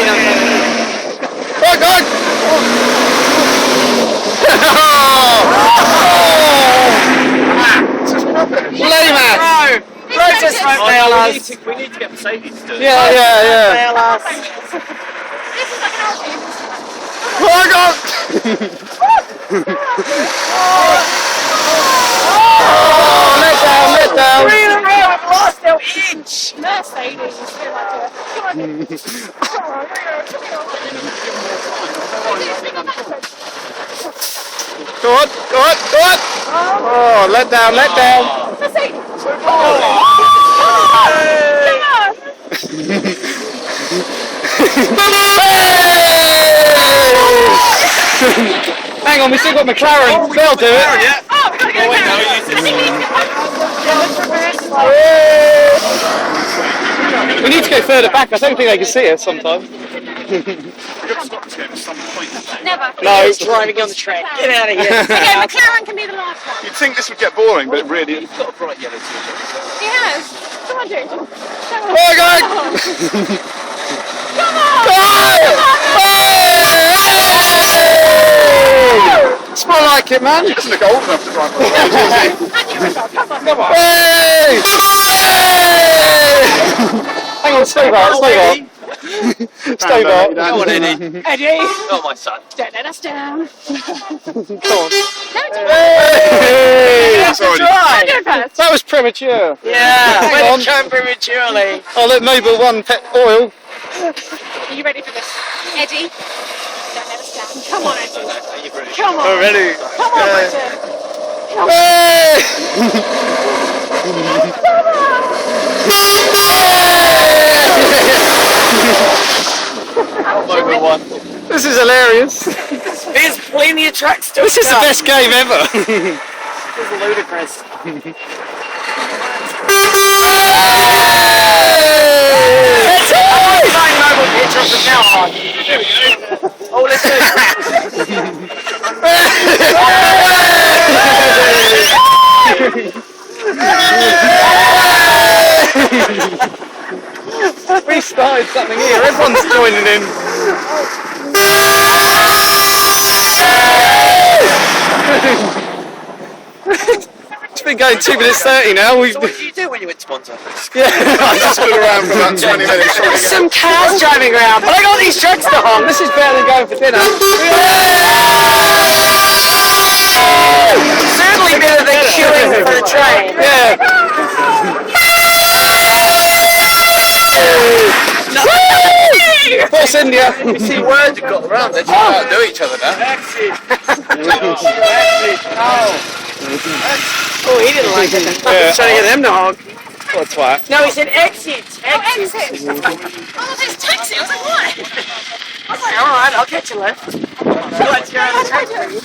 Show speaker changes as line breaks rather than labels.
Oh God! Lame ass!
Bro just won't fail us.
We need to get Mercedes to do it.
Yeah.
Fail us.
Oh God! Let down.
Three in a row, I've lost our inch.
Mercedes.
Go on. Oh, let down.
Mercedes.
Hang on, we still got McLaren. They'll do it.
Yeah.
Oh, we gotta get
We need to go further back. I don't think they can see us sometimes.
We've got to stop this game at some point.
Never.
No.
Driving on the track. Get out of here.
Okay, McLaren can be the last one.
You'd think this would get boring, but it really isn't. It's got a bright yellow too.
He has. Come on, dude. Come on.
Oh God!
Come on.
It's more like it, man.
He doesn't look old enough to drive on the road, does he?
Come on.
Hey! Hang on, stay back. Stay back.
Go on, Eddie.
Eddie.
Not my son.
Don't let us down.
Come on.
Hey!
Sorry.
I'll do it first.
That was premature.
Yeah,
Hang
went
on.
come prematurely.
I'll let Mobile 1 pet oil.
Are you ready for this? Eddie. Don't let us down. Come on, Eddie.
You're British.
Come on.
Ready?
Come on, Bridget.
Hey!
Mobile 1.
This is hilarious.
There's plenty of tracks to
This is the best game ever.
This is ludicrous. Mobile picture of the now on.
There we go.
Oh, let's go.
We started something here. Everyone's joining in. It's been going 2 minutes 30 now.
So what did you do when you went to Monza?
Yeah.
I just stood around for about 20 minutes trying to
There's
get
some cars driving around, but I got these trucks to honk.
This is better than going for dinner.
Certainly better than queuing for the train.
Yeah. Force India.
You see words have got around, they're just about to do each other now.
Oh, he didn't like it. I was trying to get them to honk.
What a twat.
No, he said exit.
Exit. Oh, there's taxi. I was like, what?
Alright, I'll catch you left. Let's go on the train.